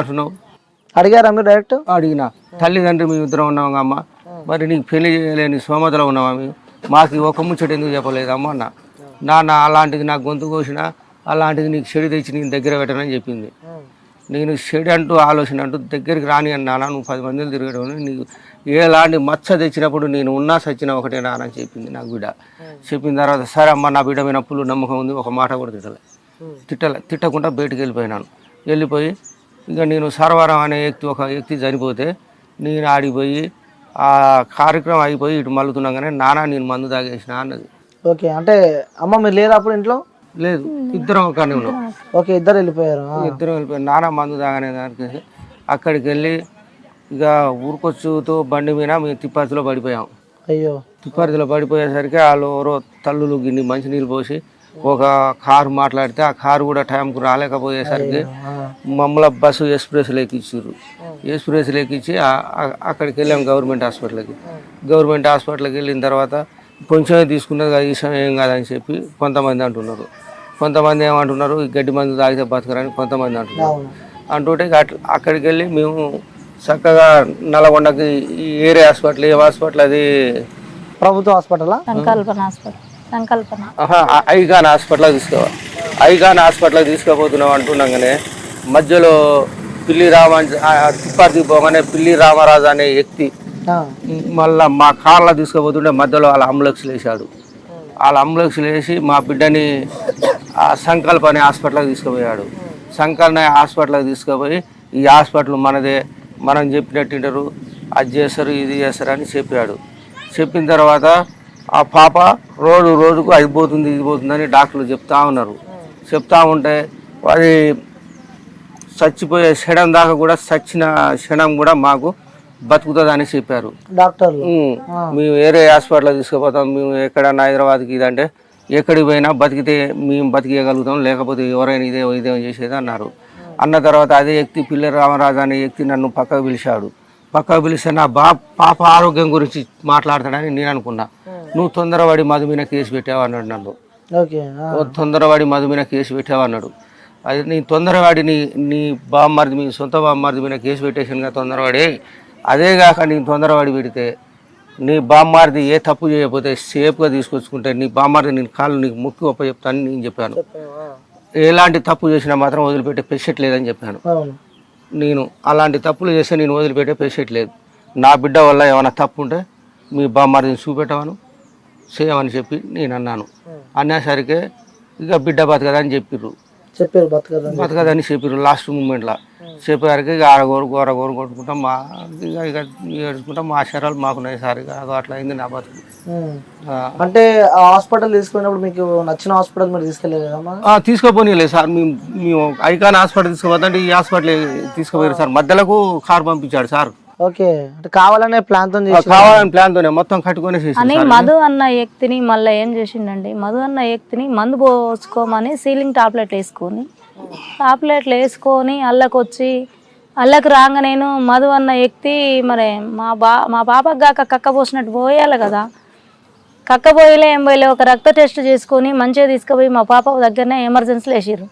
అంటున్నావు. అడిగారా మీరు డైరెక్ట్? అడిగిన తల్లిదండ్రి మేము ఇద్దరం ఉన్నాం అమ్మ, మరి నీకు పెళ్లి చేయలేని స్తోమతలో ఉన్నామా మేము, మాకు ఒక ముచ్చట ఎందుకు చెప్పలేదమ్మా అన్న. నాన్న అలాంటిది నాకు గొంతు కోసిన, అలాంటిది నీకు చెడు తెచ్చి నేను దగ్గర పెట్టనని చెప్పింది. నేను చెడు అంటూ ఆలోచన అంటూ దగ్గరికి రాని అన్నానా, నువ్వు 10 మందిని తిరగడం, నీకు ఎలాంటి మచ్చ తెచ్చినప్పుడు నేను ఉన్నా సచ్చిన ఒకటే నాన్న అని చెప్పింది నాకు బిడ్డ. చెప్పిన తర్వాత సరే అమ్మ నా బిడ్డ మీద పుల్లు నమ్మకం ఉంది, ఒక మాట కూడా తిట్టకుండా బయటికి వెళ్ళిపోయినాను. వెళ్ళిపోయి ఇక నేను సర్వరం అనే ఒక వ్యక్తి చనిపోతే నేను ఆడిపోయి ఆ కార్యక్రమం అయిపోయి ఇటు మళ్ళుతున్నాగానే నాన్న నేను మందు తాగేసిన అన్నది. ఓకే, అంటే అమ్మ మీరు లేదా అప్పుడు ఇంట్లో? లేదు, ఇద్దరం ఒకనే ఉన్నాం. ఓకే, ఇద్దరు వెళ్ళిపోయారు. ఇద్దరం వెళ్ళిపోయారు. నాన్న మందు తాగనే దానికి అక్కడికి వెళ్ళి ఇక ఊరుకొచ్చుతో బండి మీద మేము తిప్పర్తిలో పడిపోయాం. అయ్యో, తిప్పర్తిలో పడిపోయేసరికి వాళ్ళు ఎవరో తల్లులు గిన్ని మంచినీళ్ళు పోసి ఒక కారు మాట్లాడితే ఆ కారు కూడా టైంకు రాలేకపోయేసరికి మమ్మల్ని బస్సు ఎక్స్ప్రెస్లో ఎక్కించారు. ఎక్స్ప్రెస్లో ఎక్కించి అక్కడికి వెళ్ళాం గవర్నమెంట్ హాస్పిటల్కి. గవర్నమెంట్ హాస్పిటల్కి వెళ్ళిన తర్వాత కొంచెమే తీసుకున్నది కదా, ఈ సమయం ఏం కాదని చెప్పి కొంతమంది అంటున్నారు. కొంతమంది ఏమంటున్నారు ఈ గడ్డి మందు తాగితే బతకరని కొంతమంది అంటున్నారు. అంటుంటే అక్కడికి వెళ్ళి మేము చక్కగా నల్గొండకి ఈ ఏరియా హాస్పిటల్, ఏ హాస్పిటల్ అది ప్రభుత్వ హాస్పిటలా? ఐకాన్ హాస్పిటల్కి తీసుకోవాలి. ఐకాన్ హాస్పిటల్కి తీసుకుపోతున్నాం అంటున్నాగానే మధ్యలో పిల్లి తిప్పర్తికి పోగానే పిల్లి రామరాజు అనే వ్యక్తి మళ్ళీ మా కార్లో తీసుకుపోతుంటే మధ్యలో వాళ్ళ అంబులెన్స్లు వేసాడు. వాళ్ళ అంబులెన్స్లు వేసి మా బిడ్డని సంకల్ప అనే హాస్పిటల్కి తీసుకుపోయాడు. సంకల్ప హాస్పిటల్కి తీసుకుపోయి ఈ హాస్పిటల్ మనదే, మనం చెప్పినట్టు వింటారు, అది చేస్తారు ఇది చేస్తారు అని చెప్పాడు. చెప్పిన తర్వాత ఆ పాప రోజుకు అది పోతుంది ఇది పోతుందని డాక్టర్లు చెప్తా ఉన్నారు. చెప్తా ఉంటే అది చచ్చిపోయే క్షణం దాకా కూడా చచ్చిన క్షణం కూడా మాకు బతుకుతుందని చెప్పారు డాక్టర్లు. మేము వేరే హాస్పిటల్ తీసుకుపోతాం, మేము ఎక్కడన్నా హైదరాబాద్కి ఇదంటే ఎక్కడికి పోయినా బతికితే మేము బతికేయగలుగుతాం, లేకపోతే ఎవరైనా ఇదేం చేసేది అన్నారు. అన్న తర్వాత అదే వ్యక్తి పిల్లి రామరాజు అనే వ్యక్తి నన్ను పక్కకు పిలిచాడు. పక్కకు పిలిస్తే నా పాప ఆరోగ్యం గురించి మాట్లాడతాడని నేను అనుకున్నా. నువ్వు తొందరపడి మధుమీన కేసు పెట్టావన్నాడు నన్ను. తొందరపడి మధుమీన కేసు పెట్టావన్నాడు. అది నీ తొందరవాడి నీ బామ్మర్ది, మీ సొంత బామ్మర్ది మీద కేసు పెట్టేసినగా తొందరవాడి, అదే కాక నీ తొందరవాడి పెడితే నీ బామ్మారిది ఏ తప్పు చేయకపోతే సేఫ్గా తీసుకొచ్చుకుంటే నీ బామ్మారిది నేను కాళ్ళు నీకు ముక్కి ఒప్ప చెప్తానని నేను చెప్పాను. ఎలాంటి తప్పు చేసినా మాత్రం వదిలిపెట్టే పేషెంట్ లేదని చెప్పాను. నేను అలాంటి తప్పులు చేస్తే నేను వదిలిపెట్టే పేషెంట్ లేదు. నా బిడ్డ వల్ల ఏమైనా తప్పు ఉంటే మీ బామ్మారిని చూపెట్టమను చేయమని చెప్పి నేను అన్నాను. అనేసరికి ఇక బిడ్డ బతకదని చెప్పారు బతకదని చెప్పారు. లాస్ట్ మూమెంట్లో చెప్పేసరికి ఇక గోర కొట్టుకుంటాం ఇక ఏడుచుకుంటాం. మా శరాలు మాకున్నాయి సార్, ఇక అట్లా అయింది నా బతుకు. అంటే ఆ హాస్పిటల్ తీసుకున్నప్పుడు మీకు నచ్చిన హాస్పిటల్ మీరు తీసుకెళ్ళలేదమ్మా? తీసుకోపోనీలేదు సార్. మేము ఐకాన్ హాస్పిటల్ తీసుకోపోతుంటే ఈ హాస్పిటల్ తీసుకుపోయారు సార్. మధ్యలోకి కారు పంపించాడు సార్. ఓకే, అంటే కావాలనే ప్లాన్ తోనే మొత్తం కట్టుకొని మధు అన్న వ్యక్తిని మళ్ళీ ఏం చేసిండండి, మధు అన్న వ్యక్తిని మందు పోసుకోమని సీలింగ్ టాబ్లెట్లు వేసుకొని అల్లకొచ్చి అల్లకు రాగా నేను మధు అన్న వ్యక్తి మరి మా పాపకు కాక కక్క పోసినట్టు పోయాలి కదా, కక్క పోయలే ఏం పోయలే ఒక రక్త టెస్ట్ చేసుకొని మంచిగా తీసుకుపోయి మా పాప దగ్గరనే ఎమర్జెన్సీలో వేసిర్రు.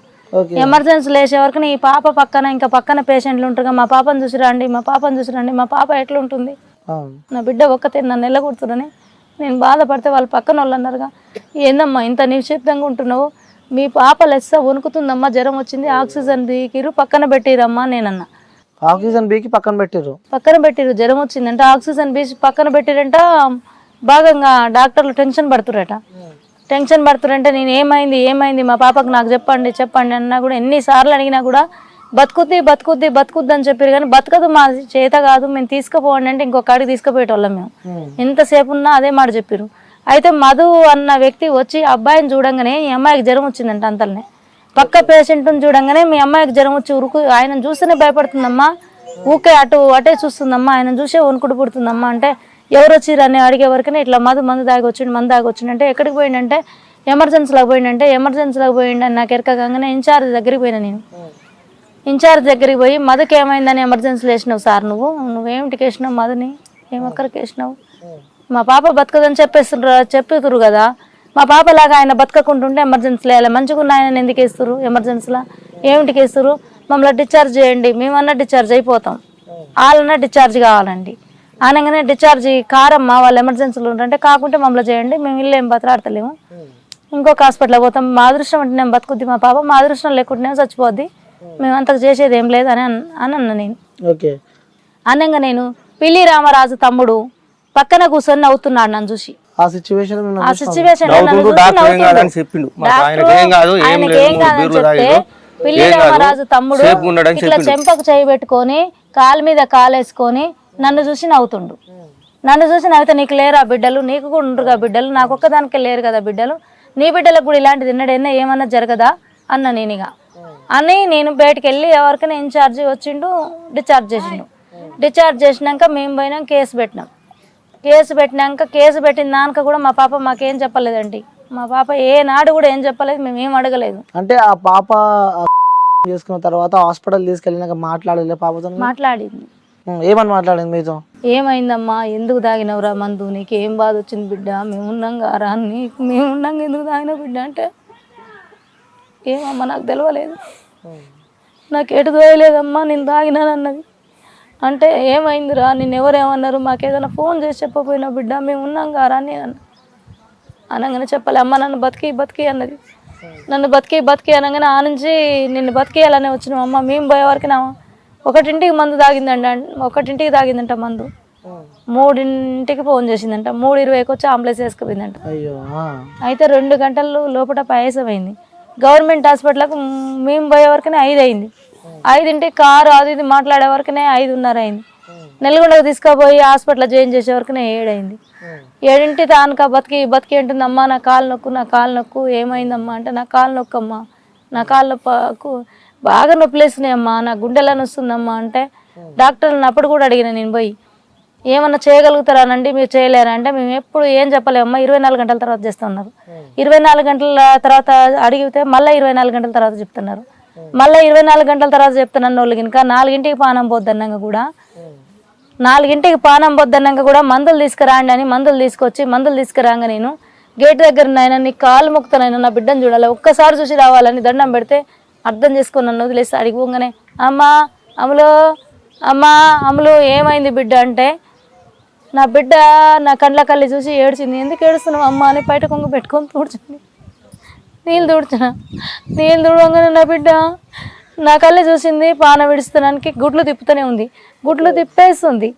ఎమర్జెన్సీలో వేసే వరకు ఈ పాప ఇంకా పక్కన పేషెంట్లు ఉంటారు, మా పాపను చూసిరండి మా పాప ఎట్లుంటుంది, నా బిడ్డ ఒక్కతే నన్ను నెల్లగొడుతుందని నేను బాధపడితే వాళ్ళ పక్కన వాళ్ళు అన్నారుగా, ఏందమ్మా ఇంత నిశ్శబ్దంగా ఉంటున్నావు, మీ పాప లెస్స వణుకుతుందమ్మా, జ్వరం వచ్చింది, ఆక్సిజన్ బీకిరు పక్కన పెట్టిరమ్మా నేనన్నా. ఆక్సిజన్ బీకి పక్కన పెట్టిరు జ్వరం వచ్చిందంట, ఆక్సిజన్ బీకి పక్కన పెట్టిరంట. భాగంగా డాక్టర్లు టెన్షన్ పడుతురంటే నేను ఏమైంది మా పాపకు నాకు చెప్పండి అన్నా కూడా ఎన్నిసార్లు అడిగినా కూడా బతుకుద్ది అని చెప్పారు. కానీ బతకదు, మా చేత కాదు, మేము తీసుకుపోండి అంటే ఇంకొక కాడికి తీసుకుపోయేటోళ్ళం మేము. ఎంతసేపు ఉన్నా అదే మాట చెప్పారు. అయితే మధు అన్న వ్యక్తి వచ్చి అబ్బాయిని చూడంగానే ఈ అమ్మాయికి జ్వరం వచ్చిందంట. అంతలోనే పక్క పేషెంట్ని చూడంగానే మీ అమ్మాయికి జ్వరం వచ్చి ఆయన చూస్తేనే భయపడుతుందమ్మా, ఊకే అటే చూస్తుందమ్మా, ఆయన చూసే వణుకుడు పుడుతుందమ్మా అంటే ఎవరు వచ్చిరని అడిగే వరకునే ఇట్లా మందు దాగి వచ్చిండు అంటే ఎక్కడికి పోయిండంటే ఎమర్జెన్సీలోకి పోయిండని నాకు ఎరకగానే ఇన్ఛార్జ్ దగ్గరికి పోయినా. నేను ఇన్ఛార్జ్ దగ్గరికి పోయి మధుకి ఏమైందని ఎమర్జెన్సీలో వేసినావు సార్, నువ్వేమిటికి వేసినావు మధుని, ఏమక్కడికి వేసినావు, మా పాప బతకదని చెప్పుతురు కదా, మా పాపలాగా ఆయన బతకకుంటుంటే ఎమర్జెన్సీలో వేయాలి, మంచిగా ఉన్న ఆయన ఎందుకు వేస్తురు ఎమర్జెన్సీలో, ఏమిటికి వేస్తురు, మమ్మల్ని డిశ్చార్జ్ చేయండి, మేమన్నా డిశ్చార్జ్ అయిపోతాం, వాళ్ళన్నా డిశ్చార్జ్ కావాలండి అనగానే డిశ్చార్జ్ కారమ్మా వాళ్ళు ఎమర్జెన్సీలో ఉంటే కాకుంటే మమ్మల్ని చేయండి, మేము ఇల్లు ఏం బతలాడతలేము, ఇంకొక హాస్పిటల్ పోతాం, మా అదృష్టం అంటే నేను బతుకుద్ది మా పాప, మా అదృష్టం లేకుంటే చచ్చిపోద్ది, మేము అంతకు చేసేది ఏం లేదు అని అన్న నేను. ఓకే. అనగా నేను పిల్లి రామరాజు తమ్ముడు పక్కన కూర్చొని నవ్వుతున్నాడు నన్ను చూసి. ఆ సిచ్యువేషన్ ఆ సిచ్యువేషన్ పిల్లి రామరాజు తమ్ముడు ఇట్లా చెంపకు చేయి పెట్టుకొని కాలు మీద కాలేసుకొని నన్ను చూసి నవ్వుతుండు. నన్ను చూసి నవ్వుతా, నీకు లేరా బిడ్డలు, నీకు కూడా ఉండరుగా బిడ్డలు, నాకు ఒక్కదానికే లేరు కదా బిడ్డలు, నీ బిడ్డలకు కూడా ఇలాంటిది తిన్నడైనా ఏమన్నా జరగదా అన్న నేనుగా అని. నేను బయటకు వెళ్ళి ఎవరికైనా ఇన్ఛార్జి వచ్చిండు, డిశ్చార్జ్ చేసిండు. డిశ్చార్జ్ చేసినాక మేము పోయినాం, కేసు పెట్టినాం. కేసు పెట్టిన దానిక కూడా మా పాప మాకేం చెప్పలేదండి. మా పాప ఏనాడు కూడా ఏం చెప్పలేదు, మేము ఏం అడగలేదు. అంటే ఆ పాప చేసుకున్న తర్వాత హాస్పిటల్ తీసుకెళ్ళినాక మాట్లాడలే పాపతో? మాట్లాడింది. ఏమని మాట్లాడింది మీతో? ఏమైందమ్మా, ఎందుకు తాగినవురా మందు, నీకు ఏం బాధ వచ్చింది బిడ్డ, మేము ఉన్నాం కారా, నీకు మేము ఉన్నాం ఎందుకు తాగినావు బిడ్డ అంటే, ఏమమ్మా నాకు తెలియలేదు, నాకు ఎటు తోయలేదమ్మా నేను తాగినానన్నది. అంటే ఏమైందిరా, నిన్ను ఎవరేమన్నారు, మాకేదైనా ఫోన్ చేసి చెప్పపోయినా బిడ్డ, మేము ఉన్నాం కారా అని నేను అనగానే చెప్పలే. అమ్మ నన్ను బతికి అన్నది. నన్ను బతికి అనగానే ఆ నుంచి నిన్ను బతికేయాలనే వచ్చినాం అమ్మ. మేము పోయే వరకు నా 1ంటికి మందు తాగిందంట, 1ంటికి తాగిందంట మందు, 3ంటికి ఫోన్ చేసిందంట, 3:20కి వచ్చి అంబులెన్స్ వేసుకుపోయిందంట. అయితే 2 గంటలు లోపల పాయసం అయింది. గవర్నమెంట్ హాస్పిటల్కి మేము పోయే వరకునే 5 అయింది. 5ంటికి కారు అది ఇది మాట్లాడే వరకునే 5:30 అయింది. నెల్గొండకు తీసుకుపోయి హాస్పిటల్ జాయిన్ చేసే వరకునే 7 అయింది. 7ంటి తానక బతికి అంటుందమ్మా, నా కాలు నొక్కు ఏమైందమ్మా అంటే, నా కాలు నొక్కమ్మా, నా కాళ్ళ నొప్పకు బాగా నొప్పులేస్తున్నాయమ్మా, నా గుండెలా నొస్తుందమ్మా అంటే, డాక్టర్ని అప్పుడు కూడా అడిగిన నేను పోయి, ఏమన్నా చేయగలుగుతారానండి, మీరు చేయలేరా అంటే, మేము ఎప్పుడు ఏం చెప్పలేమమ్మా, 24 గంటల తర్వాత చేస్తూ ఉన్నారు. 24 గంటల తర్వాత అడిగితే మళ్ళీ 24 గంటల తర్వాత చెప్తున్నారు. మళ్ళీ 24 గంటల తర్వాత చెప్తున్నాను వాళ్ళు కనుక 4ంటికి పానం పోద్దన్నాక కూడా 4ంటికి పానం పోద్దన్నాక కూడా మందులు తీసుకురాండి అని మందులు తీసుకురాగా నేను గేట్ దగ్గర నాయన నీ కాలు మొక్కుతానైనా నా బిడ్డను చూడాలి, ఒక్కసారి చూసి రావాలని దండం పెడితే అర్థం చేసుకుని నన్ను వదిలేసి అడిగిపోగానే అమ్మా అమ్ములు ఏమైంది బిడ్డ అంటే, నా బిడ్డ నా కండ్ల కళ్ళి చూసి ఏడ్చింది. ఎందుకు ఏడుస్తున్నావు అమ్మ అని బయట కొంగ పెట్టుకొని తూడ్చింది. నీళ్ళు తుడవగానే నా బిడ్డ నా కళ్ళి చూసింది, పాన విడుస్తానికి గుడ్లు తిప్పుతూనే ఉంది, గుడ్లు తిప్పేస్తుంది.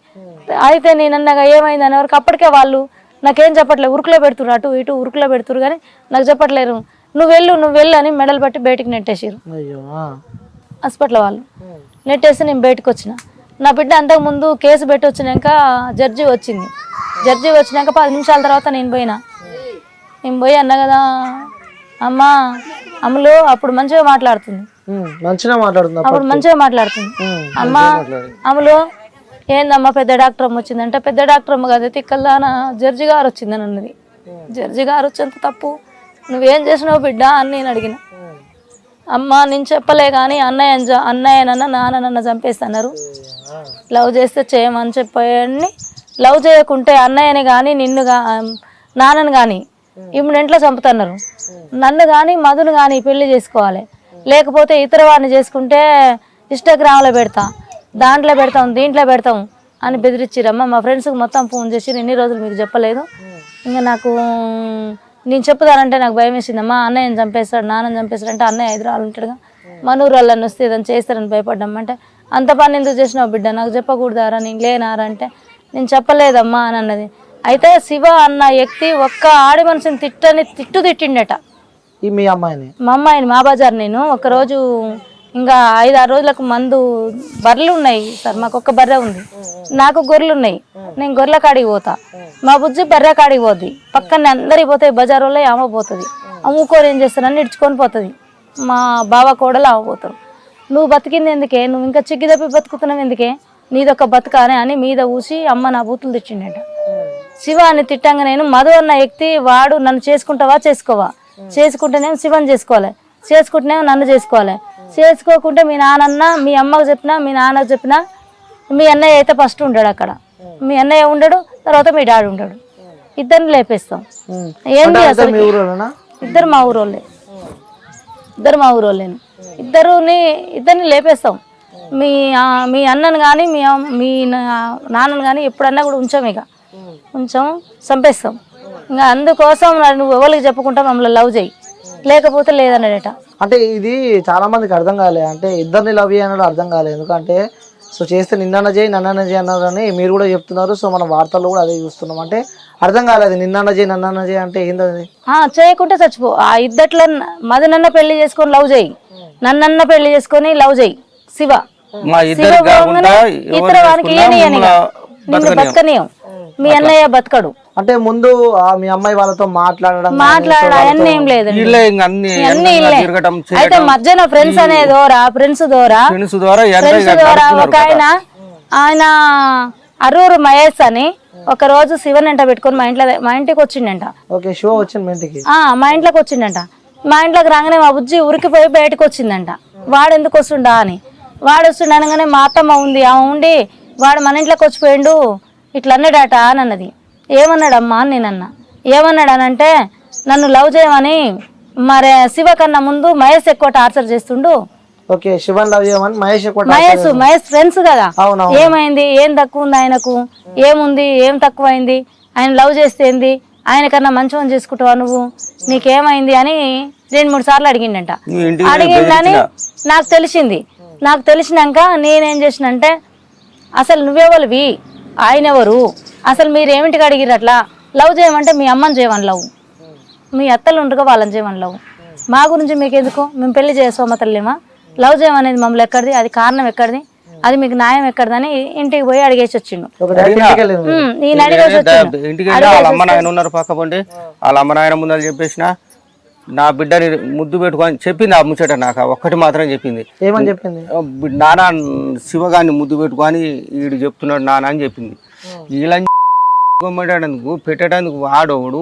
అయితే నేను అన్నగా ఏమైంది అనే వరకు అప్పటికే వాళ్ళు నాకేం చెప్పట్లేదు, ఉరుకులో పెడుతురు, అటు ఇటు ఉరుకులో పెడుతురు, కానీ నాకు చెప్పట్లేరు. నువ్వు వెళ్ళు అని మెడలు పట్టి బయటికి నెట్టేసారు హాస్పిటల్ వాళ్ళు. నెట్టేసి నేను బయటకు వచ్చిన. నా బిడ్డ అంతకుముందు కేసు పెట్టి వచ్చినాక జడ్జి వచ్చింది. జడ్జి వచ్చినాక 10 నిమిషాల తర్వాత నేను పోయి అన్నా కదా అమ్మా అమ్ములు అప్పుడు మంచిగా మాట్లాడుతుంది, అమ్మా అమ్ములు ఏందమ్మా పెద్ద డాక్టర్ అమ్మ వచ్చిందంటే, పెద్ద డాక్టర్ అమ్మ కదా తిక్కల్దానా జడ్జి గారు వచ్చిందని అన్నది. జడ్జి గారు వచ్చేంత తప్పు నువ్వేం చేసినావు బిడ్డ అని నేను అడిగిన. అమ్మ నేను చెప్పలే కానీ అన్నయ్యనన్న నాన్ననన్న చంపేస్తున్నారు, లవ్ చేస్తే చేయమని చెప్పని, లవ్ చేయకుంటే అన్నయ్యని కానీ నాన్నని కానీ ఇమ్మడింట్లో చంపుతున్నారు, నన్ను కానీ మధును కానీ పెళ్లి చేసుకోవాలి, లేకపోతే ఇతర వాడిని చేసుకుంటే ఇన్స్టాగ్రామ్లో దాంట్లో దీంట్లో పెడతాం అని బెదిరించిరమ్మ. మా ఫ్రెండ్స్కి మొత్తం ఫోన్ చేసి ఎన్ని రోజులు మీకు చెప్పలేదు, ఇంకా నాకు నేను చెప్పుదానంటే నాకు భయం వేసిందమ్మా, అన్నయ్యని చంపేస్తాడు నాన్నని చంపేస్తాడు అంటే, అన్నయ్య హైదరాబాద్ ఉంటాడుగా, మనూరు వాళ్ళని వస్తే ఏదైనా చేస్తారని భయపడ్డామంటే, అంత పని ఎందుకు చేసినావు బిడ్డ, నాకు చెప్పకూడదారా, నేను లేనారా అంటే, నేను చెప్పలేదమ్మా అని అన్నది. అయితే శివ అన్న వ్యక్తి ఒక్క ఆడి మనిషిని తిట్టిండట మీ అమ్మాయిని, మా అమ్మాయిని, మా బజార్. నేను ఒకరోజు ఇంకా 5-6 రోజులకు మందు, బర్రెలు ఉన్నాయి సార్, మాకు ఒక్క బర్రె ఉంది, నాకు గొర్రెలు ఉన్నాయి, నేను గొర్రెల కాడికి పోతా, మా బుజ్జి బర్రె కాడికి పోద్ది, పక్కన అందరికి పోతాయి, బజార్ వాళ్ళే ఆమె పోతుంది, అమ్ముకొని ఏం చేస్తానని ఇడ్చుకొని పోతుంది, మా బావ కోడలు ఆమె పోతారు. నువ్వు బతికింది ఎందుకే, నువ్వు ఇంకా చిగ్గి తప్పి బతుకుతున్నావు ఎందుకే, నీదొక బతుకానే అని మీద ఊసి అమ్మ నా బూతులు తిట్టిండట. శివ అని తిట్టంగా నేను మధు అన్న వ్యక్తి వాడు నన్ను చేసుకుంటావా చేసుకోవా, చేసుకుంటేనేమో శివని చేసుకోవాలి, చేసుకుంటేనేమో నన్ను చేసుకోవాలి, చేసుకోకుంటే మీ నాన్న మీ అమ్మకు చెప్పినా మీ నాన్నకు చెప్పినా మీ అన్నయ్య అయితే ఫస్ట్ ఉంటాడు అక్కడ, మీ అన్నయ్య ఉండడు, తర్వాత మీ డాడీ ఉంటాడు, ఇద్దరిని లేపేస్తాం. ఏంటి అసలు ఇద్దరు మా ఊరోళ్ళే, ఇద్దరిని లేపేస్తాం. మీ అన్నను కానీ మీ నాన్నను కానీ ఎప్పుడన్నా కూడా ఉంచాం, ఇక ఉంచాం, చంపేస్తాం. ఇంకా అందుకోసం నువ్వు ఎవరికి చెప్పుకుంటా మమ్మల్ని లవ్ చేయి, లేకపోతే లేదన్నాడట. అంటే ఇది చాలా మందికి అర్థం కాలే, అంటే ఇద్దరిని లవ్ చేయనడం అర్థం కాలేదు. ఎందుకంటే సో చేస్తే నిన్న చేయి నన్న చేయి అన్నారని మీరు కూడా చెప్తున్నారు. సో మన వార్తల్లో కూడా అదే చూస్తున్నాం. అంటే అర్థం కాలేదు, నిన్న చేయి నన్న చేయి అంటే ఏంటది? చేయకుంటే చచ్చిపో. ఆ ఇద్దట్లో మదనన్న పెళ్లి చేసుకొని లవ్ చేయి, నన్నన్న పెళ్లి చేసుకొని లవ్ చేయి. శివ ఇతర వానికి నిన్ను బతకనీయం, మీ అన్నయ్య బతకడు. అంటే ముందు మీ అమ్మాయి వాళ్ళతో మాట్లాడడం అవన్నీ ఏం లేదు. అయితే మధ్యన ఫ్రెండ్స్ అనే ఫ్రెండ్స్ ద్వారా ఒక ఆయన అరూరు మహేష్ అని ఒక రోజు శివన్ ఎంట పెట్టుకొని మా ఇంటికి వచ్చిండంట. మా ఇంట్లోకి వచ్చిండంట. మా ఇంట్లోకి రాగానే మా బుజ్జి ఉరికిపోయి బయటకు వచ్చిందంట. వాడు ఎందుకు వస్తుండా అని. వాడు వస్తుండ అనగానే మా అత్తమ్మ ఉంది, ఆమె ఉండి వాడు మన ఇంట్లోకి వచ్చిపోయిండు ఇట్లా అన్నాడట అని అన్నది. ఏమన్నాడమ్మా అని నేనన్నా. ఏమన్నాడు అని అంటే, నన్ను లవ్ చేయమని మరి శివ కన్నా ముందు మహేష్ ఎక్కువ టార్చర్ చేస్తుండు. మహేష్ ఫ్రెండ్స్ కదా. ఏమైంది, ఏం తక్కువ ఉంది ఆయనకు, ఏముంది, ఏం తక్కువ అయింది, ఆయన లవ్ చేస్తే ఏంది, ఆయన కన్నా మంచిగా చేసుకుంటావా నువ్వు, నీకేమైంది అని 2-3 సార్లు అడిగిండంట. అడిగిందని నాకు తెలిసింది. నాకు తెలిసినాక నేనేం చేసినంటే, అసలు నువ్వెవరివి, ఆయన ఎవరు, అసలు మీరు ఏమిటికి అడిగిరు, అట్లా లవ్ చేయమంటే మీ అమ్మని చేయమని లవ్, మీ అత్తలు ఉండగా వాళ్ళని చేయమని లవ్, మా గురించి మీకు ఎందుకు, మేము పెళ్లి చేసుకోమతలేమా, లవ్ చేయమనేది మమ్మల్ని ఎక్కడిది, అది కారణం ఎక్కడిది, అది మీకు న్యాయం ఎక్కడిదని ఇంటికి పోయి అడిగేసి వచ్చిండు. నేను అడిగేసి ఉన్నారు పక్క పండి వాళ్ళ అమ్మ నాయన ముందు చెప్పేసిన నా బిడ్డని ముద్దు పెట్టుకొని చెప్పింది. ఆ ముచ్చట నాకు ఒక్కటి మాత్రం చెప్పింది. ఏమని చెప్పింది? నాన్న శివగాన్ని ముద్దు పెట్టుకొని వీడు చెప్తున్నాడు నాన్న అని చెప్పింది. ఇలా కొమ్మడానికి పెట్టడానికి వాడోడు,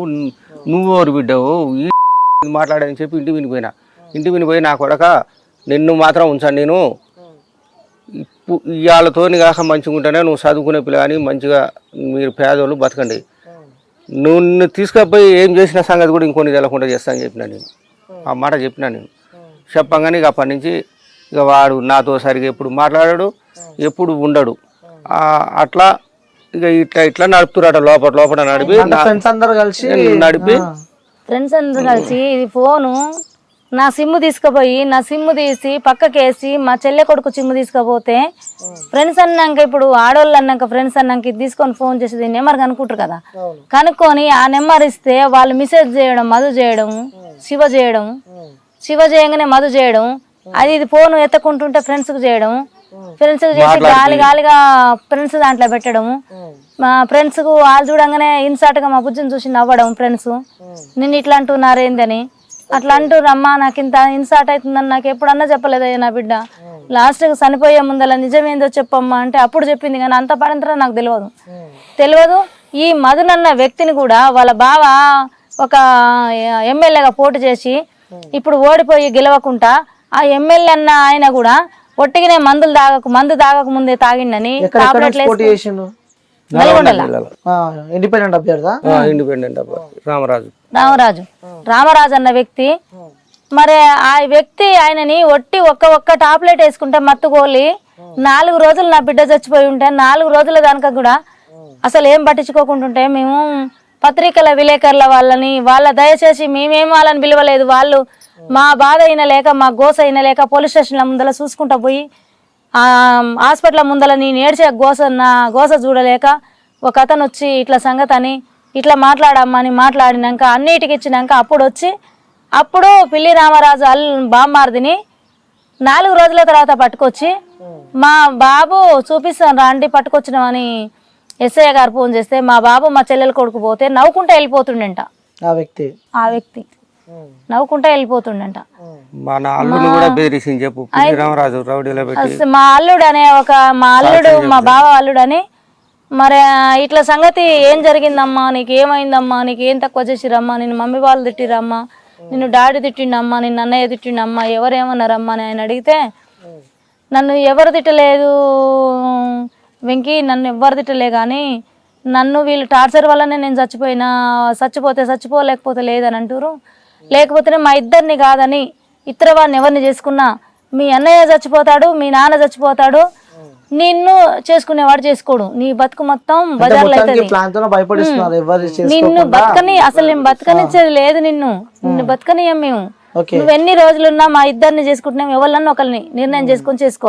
నువ్వెవరు బిడ్డవు మాట్లాడని చెప్పి ఇంటి వినిపోయి నా కొడక నిన్ను మాత్రం ఉంచాను, నేను ఇవాళతోని కాక మంచిగా ఉంటేనే నువ్వు చదువుకునే పిల్లగాని మంచిగా మీరు పేదోళ్ళు బతకండి, నువ్వు తీసుకపోయి ఏం చేసిన సంగతి కూడా ఇంకొన్ని తెలకుండా చేస్తానని చెప్పినా నేను. ఆ మాట చెప్పినా నేను. చెప్పంగానే ఇక అప్పటి నుంచి ఇక వాడు నాతో సరిగా ఎప్పుడు మాట్లాడాడు, ఎప్పుడు ఉండడు. అట్లా ఇక ఇట్లా నడుపుతురాట లోపల నడిపి ఫ్రెండ్స్ అందరూ కలిసి ఇది ఫోను నా సిమ్ము తీసుకుపోయి నా సిమ్ము తీసి పక్కకేసి మా చెల్లె కొడుకు సిమ్ము తీసుకుపోతే ఫ్రెండ్స్ అన్నాక, ఇప్పుడు ఆడవాళ్ళు అన్నాక ఫ్రెండ్స్ అన్నాక ఇది తీసుకొని ఫోన్ చేసి నెంబర్ కనుక్కుంటారు కదా, కనుక్కొని ఆ నెంబర్ ఇస్తే వాళ్ళు మెసేజ్ చేయడం, మధు చేయడం, శివ చేయగానే మధు చేయడం, ఇది ఫోన్ ఎత్తకుంటుంటే ఫ్రెండ్స్కి చేయడం, ఫ్రెండ్స్కి చేసి గాలిగా ఫ్రెండ్స్ దాంట్లో పెట్టడం, మా ఫ్రెండ్స్కు వాళ్ళు చూడంగానే ఇన్సార్ట్గా మా బుజ్జిని చూసి నవ్వడం, ఫ్రెండ్స్ నిన్ను ఇట్లా అంటున్నారేందని అట్లా అంటురమ్మా, నాకు ఇంత ఇన్సార్ట్ అవుతుందని నాకు ఎప్పుడన్నా చెప్పలేదయ్యా నా బిడ్డ, లాస్ట్కి చనిపోయే ముందల నిజమేందో చెప్పమ్మా అంటే అప్పుడు చెప్పింది. కానీ అంత పడంతరం నాకు తెలియదు. ఈ మధునన్న వ్యక్తిని కూడా వాళ్ళ బావ ఒక ఎమ్మెల్యేగా పోటీ చేసి ఇప్పుడు ఓడిపోయి గెలవకుండా ఆ ఎమ్మెల్యే అన్న ఆయన కూడా ఒట్టిగానే మందు తాగక ముందే తాగిండని ఇండిపెండెంట్ రామరాజు అన్న వ్యక్తి. మరి ఆ వ్యక్తి ఆయనని ఒక్క టాబ్లెట్ వేసుకుంటే మత్తుకోలి 4 రోజులు నా బిడ్డ చచ్చిపోయి ఉంటే 4 రోజుల దానిక కూడా అసలు ఏం పట్టించుకోకుంటుంటే మేము పత్రికల విలేకరుల వాళ్ళ దయచేసి మేమేం వాళ్ళని పిలవలేదు, వాళ్ళు మా బాధ అయినా లేక మా గోస అయినా లేక పోలీస్ స్టేషన్ల ముందర చూసుకుంటా పోయి హాస్పిటల్ ముందర నేను ఏడ్చే నా గోస చూడలేక ఒక అతను వచ్చి ఇట్లా సంగతి అని ఇట్లా మాట్లాడమ్మని మాట్లాడినాక అన్నిటికి ఇచ్చినాక అప్పుడు పిల్లి రామరాజు బామ్మార్దిని 4 రోజుల తర్వాత పట్టుకొచ్చి మా బాబు చూపిస్తాను రాండి పట్టుకొచ్చినామని ఎస్ఐ గారు ఫోన్ చేస్తే మా బాబు మా చెల్లెలు కొడుకు పోతే నవ్వుకుంటా వెళ్ళిపోతుండంట. ఆ వ్యక్తి నవ్వుకుంటా వెళ్ళిపోతుండంట. మా అల్లుడు అనే మా బావ అల్లుడు అని మరి ఇట్లా సంగతి ఏం జరిగిందమ్మా, నీకు ఏమైందమ్మా, నీకు ఏం తక్కువ చేసిరమ్మా, నిన్ను మమ్మీ వాళ్ళు తిట్టిరమ్మా, నిన్ను డాడీ తిట్టిండమ్మా, నిన్ను అన్నయ్య తిట్టిండమ్మా, ఎవరేమన్నారమ్మా అని ఆయన అడిగితే నన్ను ఎవరు తిట్టలేదు వెంకీ, నన్ను ఎవ్వరు తిట్టలే, కానీ నన్ను వీళ్ళు టార్చర్ వల్లనే నేను చచ్చిపోలేకపోతే లేదని అంటారు, లేకపోతే మా ఇద్దరిని కాదని ఇతర వాడిని ఎవరిని చేసుకున్నా మీ అన్నయ్య చచ్చిపోతాడు, మీ నాన్న చచ్చిపోతాడు, నిన్ను చేసుకునేవాడు చేసుకోడు, నీ బతుకు మొత్తం బజార్లో అవుతుంది. ప్లాన్ తో భయపడిస్తున్నారు ఎవరు నిన్ను బతకని, అసలు నేను బతకనిచ్చేది లేదు, నిన్ను బతకనియం మేము. ఓకే నువ్వు ఎన్ని రోజులున్నా మా ఇద్దరిని చేసుకుంటున్నాం, ఎవరినన్నా ఒకరిని నిర్ణయం చేసుకొని చేసుకోవాలి.